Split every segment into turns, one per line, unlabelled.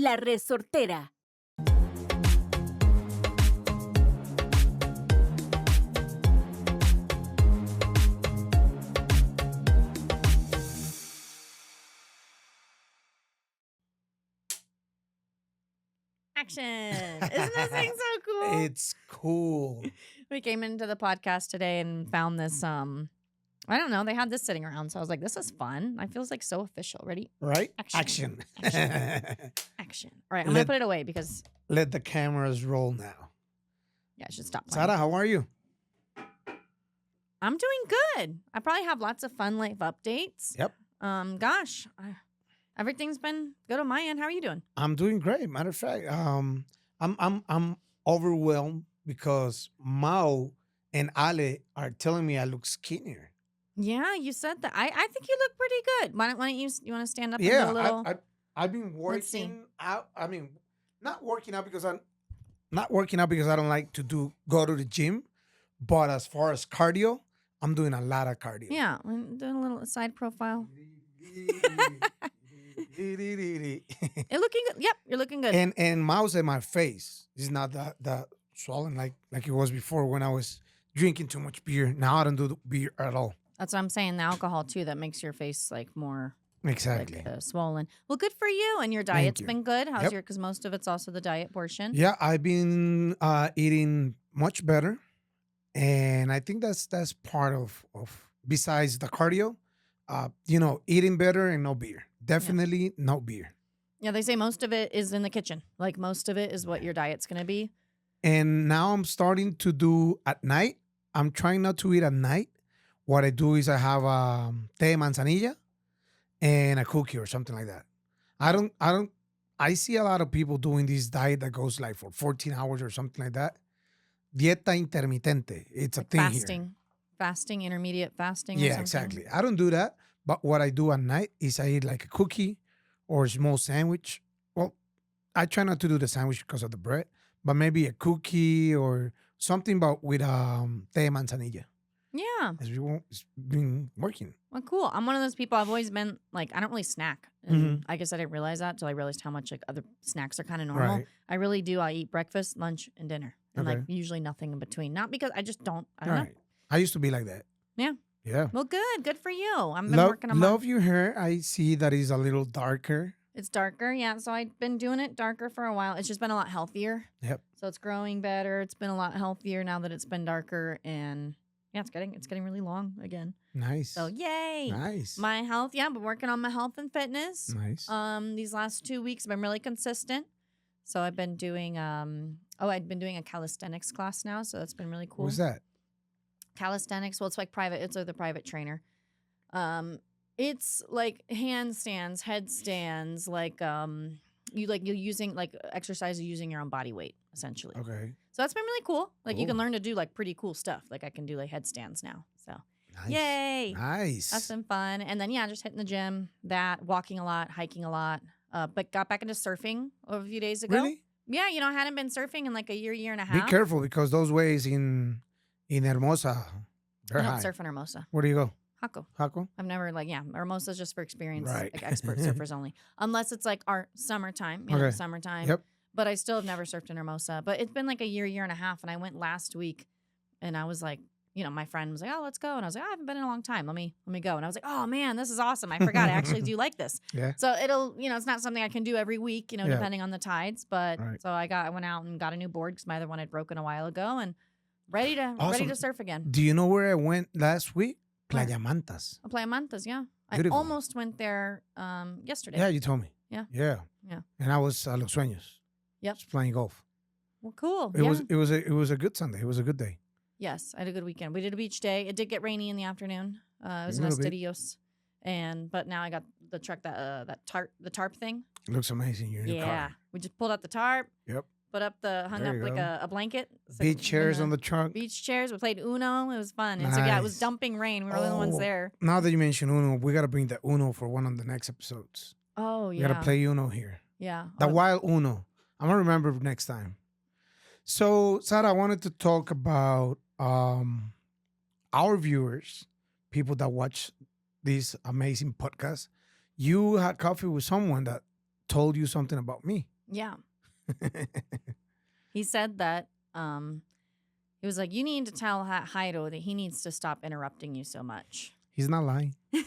La Resortera.
Action. Isn't this thing so cool?
It's cool.
We came into the podcast today and found this, I don't know, they had this sitting around. So I was like, this is fun. I feels like so official. Ready?
Right?
Action.
Action.
Action. All right, I'm going to put it away because...
Let the cameras roll now.
Yeah, I should stop playing.
Sarah, how are you?
I'm doing good. I probably have lots of fun life updates.
Yep.
Everything's been good on my end. How are you doing?
I'm doing great. Matter of fact, I'm overwhelmed because Mao and Ale are telling me I look skinnier.
Yeah, you said that. I think you look pretty good. Why don't you want to stand up and
Yeah,
go a little?
I've been
Let's see.
working out. I mean, not working out because I don't like to go to the gym, but as far as cardio, I'm doing a lot of cardio.
Yeah, I'm doing a little side profile. You're looking good. Yep, you're looking good.
And Mao's in my face. It's not that swollen like it was before when I was drinking too much beer. Now I don't do the beer at all.
That's what I'm saying. The alcohol too that makes your face like more
Exactly.
like, swollen. Well, good for you. And your diet's
you.
been good. How's
Yep.
your? Because most of it's also the diet portion.
Yeah, I've been eating much better, and I think that's part of besides the cardio, eating better and no beer. Definitely no beer.
Yeah, they say most of it is in the kitchen. Like most of it is what your diet's gonna be.
And now I'm starting to do at night. I'm trying not to eat at night. What I do is I have té de manzanilla and a cookie or something like that. I see a lot of people doing this diet that goes like for 14 hours or something like that. Dieta intermitente. It's a thing here.
Fasting, intermediate fasting. Or
Yeah,
something.
exactly. I don't do that. But what I do at night is I eat like a cookie or a small sandwich. Well, I try not to do the sandwich because of the bread, but maybe a cookie or something but with té de manzanilla.
Yeah.
It's been working.
Well, cool. I'm one of those people. I've always been like, I don't really snack. And I guess I didn't realize that until I realized how much like other snacks are kind of normal.
Right.
I really do. I eat breakfast, lunch, and dinner. And like
Okay.
usually nothing in between. Not because I just don't. I don't know.
Right. I used to be like that.
Yeah.
Yeah.
Well, good. Good for you. I've been working on
love your hair. I see that is a little darker.
It's darker. Yeah. So I've been doing it darker for a while. It's just been a lot healthier.
Yep.
So it's growing better. It's been a lot healthier now that it's been darker. And yeah, it's getting really long again.
Nice.
So yay.
Nice.
My health. Yeah. I've been working on my health and fitness.
Nice.
These last 2 weeks I've been really consistent. So I've been doing I've been doing a calisthenics class now, so that's been really cool.
What's that?
Calisthenics, well, it's like private, it's with a private trainer. It's like handstands, headstands, like you're using like exercises using your own body weight, essentially.
Okay.
So that's been really cool. Like you can
Cool.
learn to do like pretty cool stuff. Like I can do like headstands now. So
Nice.
yay.
Nice.
That's been fun. And then, yeah, just hitting the gym, walking a lot, hiking a lot. But got back into surfing a few days ago.
Really?
Yeah, I hadn't been surfing in like a year and a
Be
half.
careful because those waves in Hermosa, they're
I don't
high.
surf in Hermosa.
Where do you go?
Jaco.
Jaco?
I've never Hermosa's just for experience,
Right.
like expert surfers only. Unless it's like our summertime,
Okay.
summertime.
Yep.
But I still have never surfed in Hermosa. But it's been like a year and a half, and I went last week, and I was like, my friend was like, "Oh, let's go," and I was like, "Oh, I haven't been in a long time. Let me go." And I was like, "Oh man, this is awesome! I forgot I actually do like this."
Yeah.
So it'll, it's not something I can do every week,
Yeah.
depending on the tides. But
Right.
so I went out and got a new board because my other one had broken a while ago, and ready to
Awesome.
surf again.
Do you know where I went last week?
Where?
Playa Mantas.
Playa Mantas, yeah.
Beautiful.
I almost went there yesterday.
Yeah, you told me.
Yeah.
Yeah.
Yeah.
And I was Los Sueños.
Yep.
Just playing golf.
Well, cool.
It
yeah.
was a good Sunday. It was a good day.
Yes, I had a good weekend. We did a beach day. It did get rainy in the afternoon. It was in
A little bit.
Estadios, but now I got the truck the tarp thing.
It looks amazing. You're in the
Yeah,
car.
we just pulled out the tarp.
Yep.
Hung
There
up
you
like
go.
a blanket. So
Beach chairs on the trunk.
beach chairs. We played Uno. It was fun. And so yeah, it was
Nice.
dumping rain. We were the only ones
Oh,
there.
Now that you mention Uno, we got to bring the Uno for one of the next episodes.
Oh
We
yeah,
got to play Uno here.
yeah.
The
Oh,
wild Uno. I'm going to remember next time. So, Sarah, I wanted to talk about our viewers, people that watch this amazing podcast. You had coffee with someone that told you something about me.
Yeah. He said that he was like, you need to tell Jairo that he needs to stop interrupting you so much.
He's not lying.
You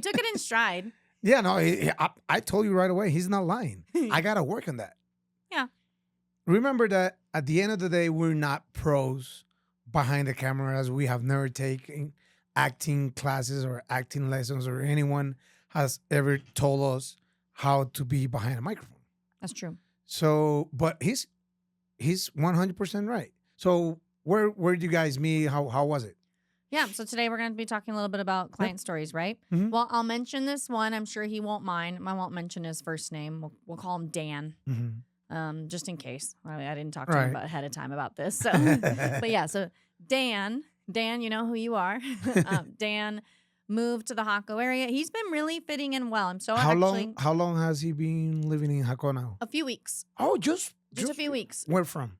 took it in stride.
Yeah, no, I told you right away. He's not lying. I got to work on that.
Yeah.
Remember that at the end of the day, we're not pros behind the cameras. We have never taken acting classes or acting lessons, or anyone has ever told us how to be behind a microphone.
That's true.
So, but he's 100% right. So where did you guys meet? How was it?
Yeah, so today we're going to be talking a little bit about client stories, right?
Mhm.
Well, I'll mention this one. I'm sure he won't mind. I won't mention his first name. We'll call him Dan, just in case. I didn't talk to him ahead of time about this. So, but yeah, so Dan, you know who you are. Dan moved to the Jaco area. He's been really fitting in well. I'm so
How
actually
long has he been living in Jaco now?
a few weeks.
Oh, just
a few weeks.
Where from?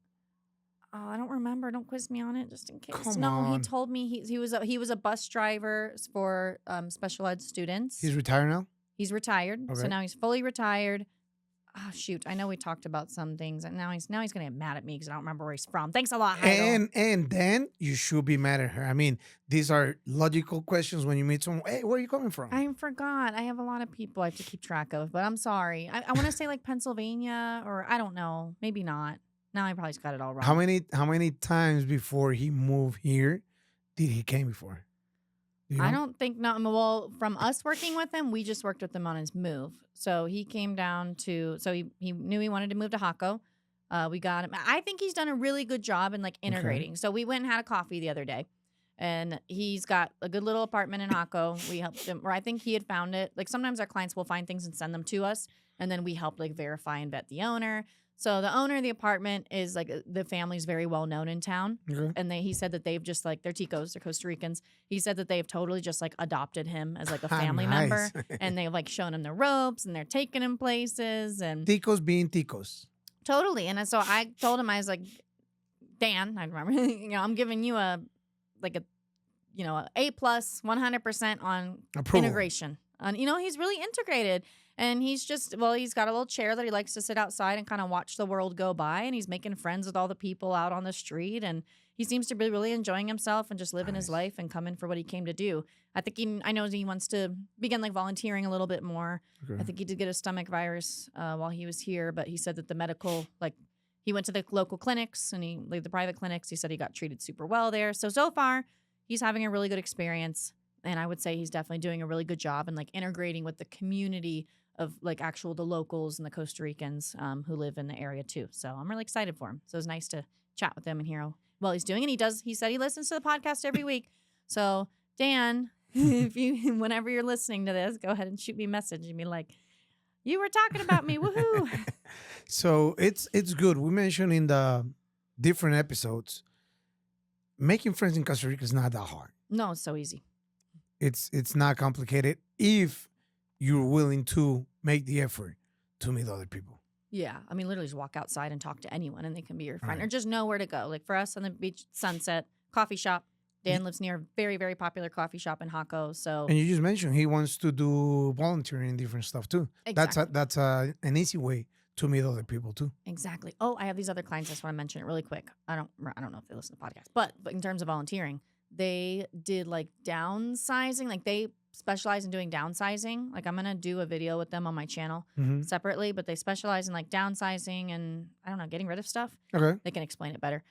Oh, I don't remember. Don't quiz me on it, just in case.
Come
He
on.
told me he was a bus driver for special ed students.
He's retired now?
He's retired, so
Okay.
now he's fully retired. Oh shoot! I know we talked about some things, and now he's gonna get mad at me because I don't remember where he's from. Thanks a lot, Jairo.
And then you should be mad at her. I mean, these are logical questions when you meet someone. Hey, where are you coming from?
I forgot. I have a lot of people I have to keep track of, but I'm sorry. I want to say like Pennsylvania, or I don't know, maybe not. Now I probably just got it all wrong.
How many times before he moved here did he came before? Do you
I
know?
don't think no. Well, from us working with him, we just worked with him on his move. So he came down to. So he knew he wanted to move to Jaco. We got him. I think he's done a really good job in like integrating. So we went and had a coffee the other day, and he's got a good little apartment in Jaco. We helped him, or I think he had found it. Like sometimes our clients will find things and send them to us, and then we help like verify and vet the owner. So the owner of the apartment is like the family's very well known in town.
Okay.
And he said that they've just like, they're Ticos, they're Costa Ricans. He said that they've totally just like adopted him as like a family member.
Nice.
And they've like shown him the ropes and they're taking him places and
Ticos being ticos.
totally. And so I told him, I was like, Dan, I remember, I'm giving you a A plus 100% on
Approval.
integration. And he's really integrated. And he's got a little chair that he likes to sit outside and kind of watch the world go by. And he's making friends with all the people out on the street. And he seems to be really enjoying himself and just living his life and coming for what he came to do. I know he wants to begin like volunteering a little bit more.
Okay.
I think he did get a stomach virus while he was here, but he said that the medical, like he went to the local clinics and the private clinics. He said he got treated super well there. So far he's having a really good experience. And I would say he's definitely doing a really good job in like integrating with the community of like the locals and the Costa Ricans who live in the area too. So I'm really excited for him. So it's nice to chat with him and hear what he's doing. And he said he listens to the podcast every week. So Dan, whenever you're listening to this, go ahead and shoot me a message and be like, you were talking about me, woohoo.
So it's good. We mentioned in the different episodes, making friends in Costa Rica is not that hard.
No, it's so easy.
It's not complicated if you're willing to make the effort to meet other people.
Yeah. I mean, literally just walk outside and talk to anyone and they can be your friend
Right.
or just know where to go. Like for us on the beach, Sunset, coffee shop. Dan lives near a very, very popular coffee shop in Jaco. So
And you just mentioned he wants to do volunteering and different stuff too.
Exactly.
That's an easy way to meet other people too.
Exactly. Oh, I have these other clients. I just want to mention it really quick. I don't know if they listen to the podcast, but in terms of volunteering, they did like downsizing. Like they specialize in doing downsizing. Like I'm going to do a video with them on my channel
Mm-hmm.
separately, but they specialize in like downsizing and I don't know, getting rid of stuff.
Okay.
They can explain it better.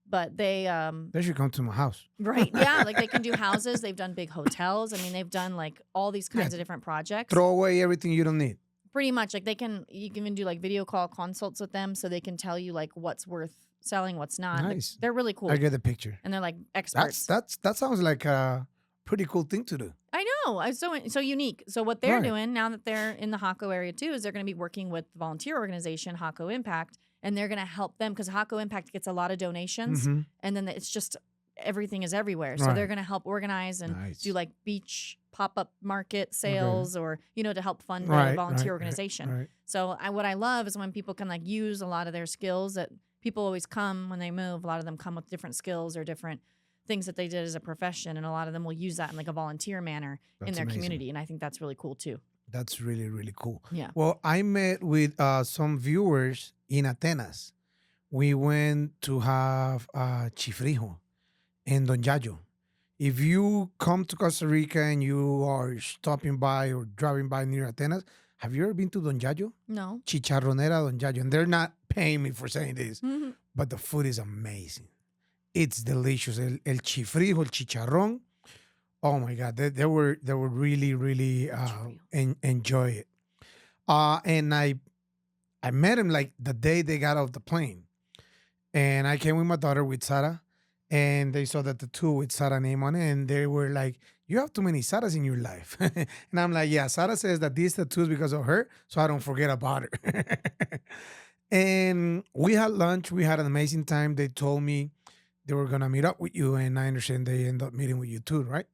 But they,
They should come to my house.
right. Yeah. Like they can do houses. They've done big hotels. I mean, they've done like all these kinds of different projects.
Throw away everything you don't need.
Pretty much like you can even do like video call consults with them so they can tell you like what's worth selling, what's not. Like,
Nice.
they're really cool.
I get the picture.
And they're like experts.
That sounds like a pretty cool thing to do.
I know. It's so unique. So what they're
Right.
doing now that they're in the Jaco area too is they're going to be working with the volunteer organization Jaco Impact, and they're going to help them because Jaco Impact gets a lot of donations,
Mhm.
and then it's just everything is everywhere. So
Right.
they're going to help organize and
Nice.
do like beach pop-up market sales or to help fund the
Right,
volunteer
right,
organization.
Right.
So what I love is when people can like use a lot of their skills that people always come when they move. A lot of them come with different skills or different things that they did as a profession, and a lot of them will use that in like a volunteer manner in
That's
their
amazing.
community. And I think that's really cool too.
That's really, really cool.
Yeah.
Well, I met with some viewers in Atenas. We went to have chifrijo in Don Yayo. If you come to Costa Rica and you are stopping by or driving by near Atenas, have you ever been to Don Yayo?
No.
Chicharronera Don Yayo. And they're not paying me for saying this,
Mhm.
but the food is amazing. It's delicious. El chifrijo, el chicharrón. Oh my God, they were really, really
Chifrijo.
enjoy it. And I met him like the day they got off the plane, and I came with my daughter with Sarah, and they saw that the two with Sarah name on it, and they were like, "You have too many Sarahs in your life," and I'm like, "Yeah, Sarah says that these tattoos because of her, so I don't forget about her." And we had lunch. We had an amazing time. They told me they were gonna meet up with you, and I understand they end up meeting with you too, right?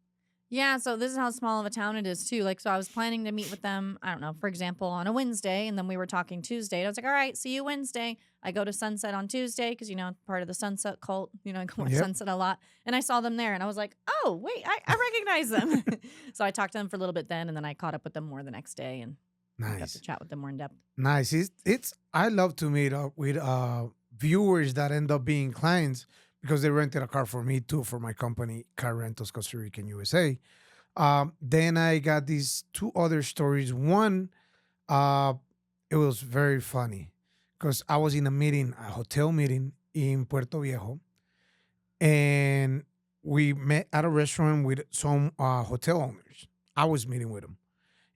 Yeah, so this is how small of a town it is too. Like, so I was planning to meet with them, I don't know, for example, on a Wednesday, and then we were talking Tuesday. And I was like, all right, see you Wednesday. I go to Sunset on Tuesday because, part of the Sunset cult, I go to
Yep.
Sunset a lot. And I saw them there and I was like, oh, wait, I recognize them. So I talked to them for a little bit then, and then I caught up with them more the next day and got to
Nice.
chat with them more in depth.
Nice. It's I love to meet up with viewers that end up being clients because they rented a car for me too for my company, Car Rentals Costa Rica and USA. Then I got these two other stories. One, uh, it was very funny because I was in a meeting, a hotel meeting in Puerto Viejo, and we met at a restaurant with some hotel owners. I was meeting with them.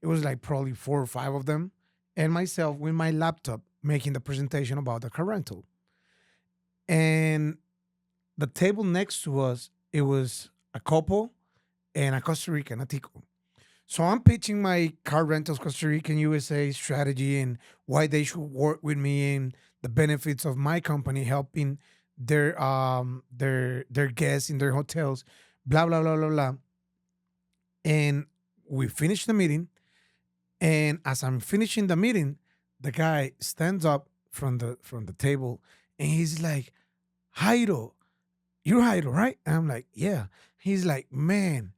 It was like probably four or five of them, and myself with my laptop making the presentation about the car rental. And the table next to us, it was a couple and a Costa Rican, a Tico. So I'm pitching my car rentals Costa Rican USA strategy and why they should work with me and the benefits of my company helping their guests in their hotels, blah blah blah blah blah. And we finished the meeting. And as I'm finishing the meeting, the guy stands up from the table and he's like, Jairo, you're Jairo, right? And I'm like, yeah. He's like, man,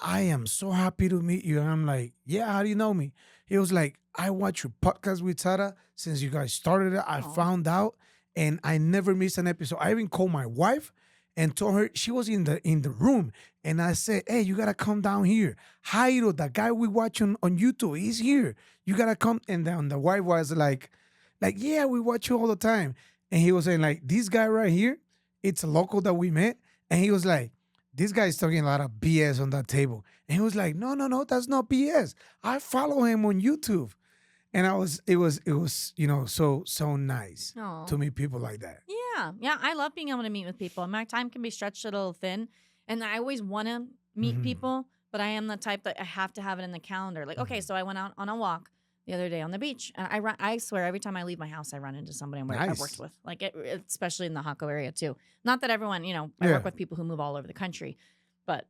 I am so happy to meet you. And I'm like, yeah, how do you know me? He was like, I watch your podcast with Sarah since you guys started it. I
Oh,
found out and I never missed an episode. I even called my wife and told her she was in the room. And I said, hey, you gotta come down here. Jairo, the guy we watch on YouTube, he's here. You gotta come. And then the wife was like, yeah, we watch you all the time. And he was saying, like, this guy right here, it's a local that we met. And he was like, this guy is talking a lot of BS on that table. And he was like, no, no, no, that's not BS. I follow him on YouTube. And it was, so nice
oh.
to meet people like that.
Yeah. Yeah. I love being able to meet with people. My time can be stretched a little thin. And I always want to meet
Hmm.
people, but I am the type that I have to have it in the calendar. Like, okay,
Hmm.
so I went out on a walk the other day on the beach. And I swear, every time I leave my house, I run into somebody I've worked
Nice.
with, like, especially in the Haco area, too. Not that everyone, I
Yeah.
work with people who move all over the country, but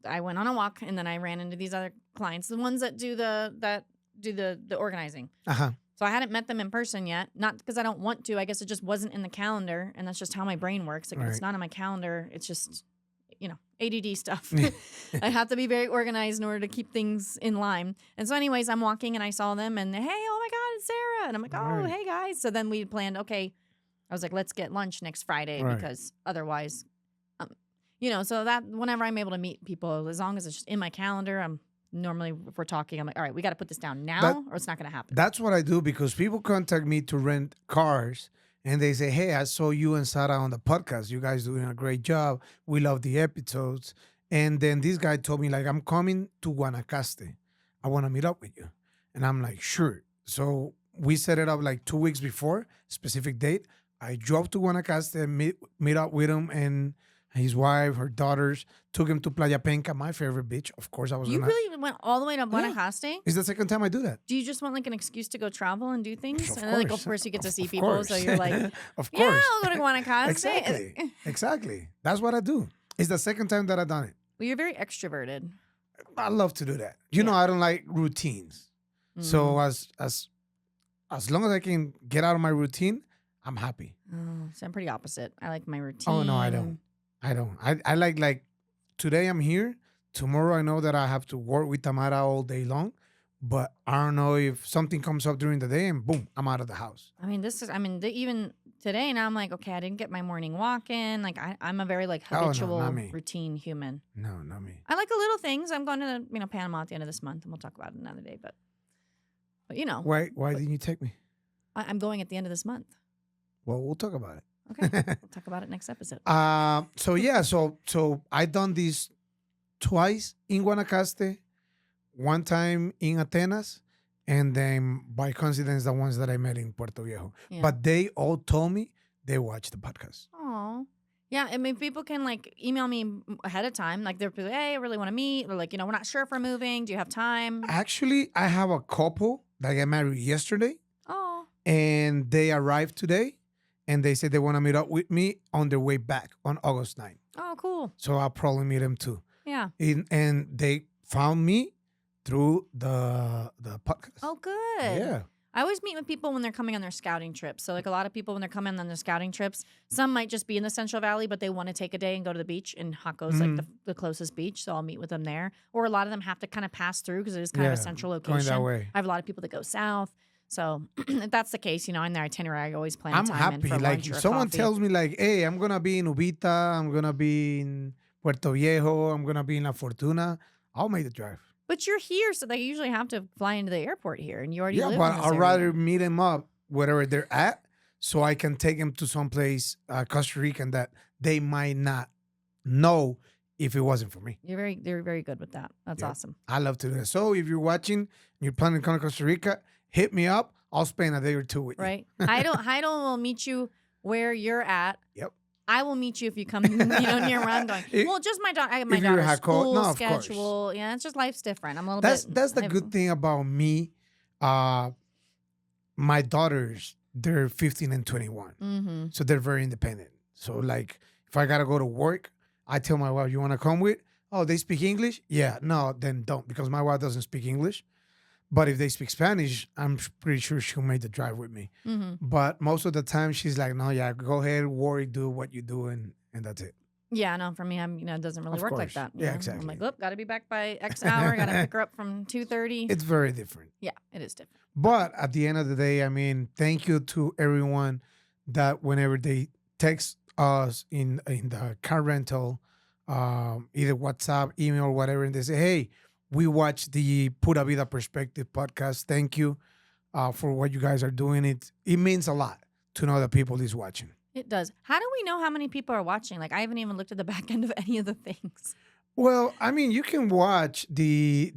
I went on a walk and then I ran into these other clients, the ones that do the organizing.
Uh-huh.
So I hadn't met them in person yet, not because I don't want to. I guess it just wasn't in the calendar, and that's just how my brain works. Like if it's
Right.
not on my calendar, it's just ADD stuff.
Yeah.
I have to be very organized in order to keep things in line. And so, anyways, I'm walking and I saw them, and hey, oh my God, it's Sarah, and I'm like, oh,
Right.
hey guys. So then we planned. Okay, I was like, let's get lunch next Friday
Right.
because otherwise, so that whenever I'm able to meet people, as long as it's just in my calendar, I'm normally if we're talking, I'm like, all right, we got to put this down
That
now, or it's not going to happen.
that's what I do because people contact me to rent cars and they say, hey, I saw you and Sarah on the podcast. You guys doing a great job. We love the episodes. And then this guy told me, like, I'm coming to Guanacaste. I want to meet up with you. And I'm like, sure. So we set it up like 2 weeks before, specific date. I drove to Guanacaste, meet up with him and his wife, her daughters, took him to Playa Penca, my favorite beach. Of course, I was
You
gonna.
really went all the way to
Yeah,
Guanacaste?
it's the second time I do that.
Do you just want like an excuse to go travel and do things?
Of
And then, like, of
course,
course, you get to see
of
people, so
course,
you're like,
of
yeah,
course.
I'll go to Guanacaste.
Exactly, exactly. That's what I do. It's the second time that I've done it.
Well, you're very extroverted.
I love to do that. You know,
Yeah.
I don't like routines. So
Mm.
as long as I can get out of my routine, I'm happy.
Oh, so I'm pretty opposite. I like my routine.
Oh no, I don't. I don't. I like today I'm here. Tomorrow I know that I have to work with Tamara all day long. But I don't know if something comes up during the day and boom, I'm out of the house.
I mean, even today now I'm like, okay, I didn't get my morning walk in. Like I'm a very like
Oh, no, not
habitual
me.
routine human.
No, not me.
I like the little things. I'm going to, Panama at the end of this month and we'll talk about it another day. But
Why
but
didn't you take me?
I'm going at the end of this month.
Well, we'll talk about it.
Okay. We'll talk about it next episode.
So yeah, so I done this twice in Guanacaste, one time in Atenas, and then by coincidence the ones that I met in Puerto Viejo.
Yeah.
But they all told me they watched the podcast.
Oh. Yeah, I mean, people can like email me ahead of time. Like they're like, hey, I really want to meet. Or like, we're not sure if we're moving. Do you have time?
Actually, I have a couple that got married yesterday,
Oh.
and they arrived today, and they said they want to meet up with me on their way back on August 9th.
Oh, cool.
So I'll probably meet them too.
Yeah.
And they found me through the podcast.
Oh, good.
Yeah.
I always meet with people when they're coming on their scouting trips. So like a lot of people when they're coming on their scouting trips, some might just be in the Central Valley, but they want to take a day and go to the beach. And Jaco's like the closest beach, so I'll meet with them there. Or a lot of them have to kind of pass through because it is kind of a central location.
Going that way.
I have a lot of people that go south. So if that's the case, in their itinerary, I always plan
I'm
time
happy.
in for
Like
lunch or
if someone
coffee.
tells me like, hey, I'm gonna be in Ubita, I'm gonna be in Puerto Viejo, I'm gonna be in La Fortuna, I'll make the drive.
But you're here, so they usually have to fly into the airport here, and you already live
but
in this
I'd
area.
rather meet them up wherever they're at, so I can take them to some place, Costa Rican, that they might not know if it wasn't for me.
They're very good with that. That's awesome.
I love to do that. So if you're watching, and you're planning to come to Costa Rica, hit me up. I'll spend a day or two with you.
Right? Heido will meet you where you're at.
Yep.
I will meet you if you come, near where I'm going. Well, just my daughter's school
no, of
schedule.
course.
Yeah, it's just life's different. I'm a little bit.
That's the good thing about me. My daughters, they're 15 and 21.
Mm-hmm.
So they're very independent. So like if I gotta go to work, I tell my wife, you wanna come with? Oh, they speak English? Yeah, no, then don't, because my wife doesn't speak English. But if they speak Spanish, I'm pretty sure she'll make the drive with me.
Mm-hmm.
But most of the time, she's like, no, yeah, go ahead, worry, do what you do, and that's it.
Yeah, no, for me, it doesn't really
Of
work like
course.
that.
Yeah,
I'm
exactly.
like, look, got to be back by X hour. Got to pick her up from 2:30.
It's very different.
Yeah, it is different.
But at the end of the day, I mean, thank you to everyone that whenever they text us in the car rental, either WhatsApp, email, or whatever, and they say, hey, we watched the Pura Vida Perspective podcast. Thank you for what you guys are doing. It means a lot to know that people is watching.
It does. How do we know how many people are watching? Like, I haven't even looked at the back end of any of the things.
Well, I mean, you can watch in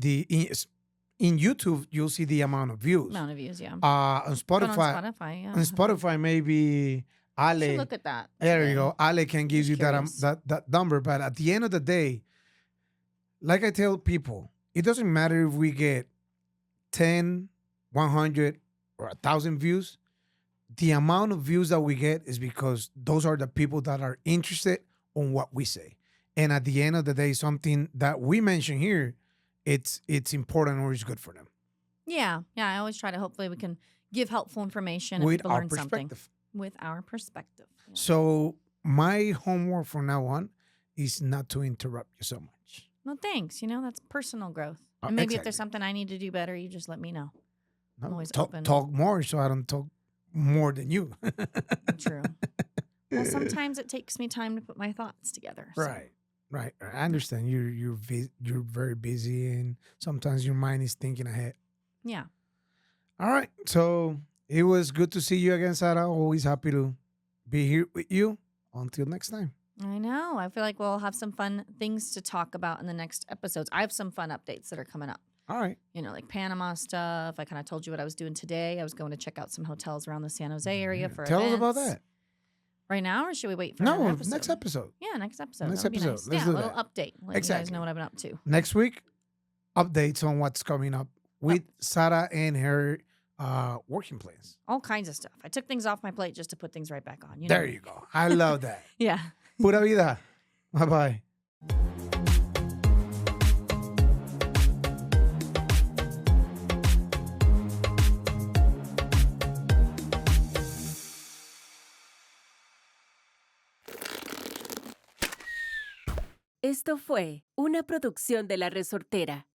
YouTube, you'll see the amount of views.
Amount of views, yeah.
On
But
Spotify,
on Spotify, yeah.
on Spotify, maybe
I should
Ale.
look at that.
There
today.
you go. Ale can give
Just
you
curious.
that number. But at the end of the day, like I tell people, it doesn't matter if we get 10, 100, or 1,000 views. The amount of views that we get is because those are the people that are interested on what we say. And at the end of the day, something that we mention here, it's important or it's good for them.
Yeah. I always try to. Hopefully, we can give helpful information and
With
people
our
learn something
perspective.
with our perspective. Yeah.
So my homework from now on is not to interrupt you so much.
Well, thanks. That's personal growth. And maybe if
Exactly.
there's something I need to do better, you just let me know.
No,
I'm always
talk,
open.
talk more so I don't talk more than you.
True. Well, sometimes it takes me time to put my thoughts together. So.
Right. I understand. You're very busy, and sometimes your mind is thinking ahead.
Yeah.
All right. So it was good to see you again, Sarah. Always happy to be here with you. Until next time.
I know. I feel like we'll have some fun things to talk about in the next episodes. I have some fun updates that are coming up.
All right.
Like Panama stuff. I kind of told you what I was doing today. I was going to check out some hotels around the San Jose area for
Tell us about
events.
that.
Right now, or should we wait for another
No,
episode?
next episode.
Yeah, next episode.
Next
That would be
episode.
nice.
Let's
Yeah,
do
a little
that.
update. Let you guys
Exactly.
know what I've been up to.
Next week, updates on what's coming up with Sarah and her working plans.
All kinds of stuff. I took things off my plate just to put things right back on.
There you go. I love that.
Yeah.
Pura vida. Bye-bye.
Esto fue una producción de La Resortera.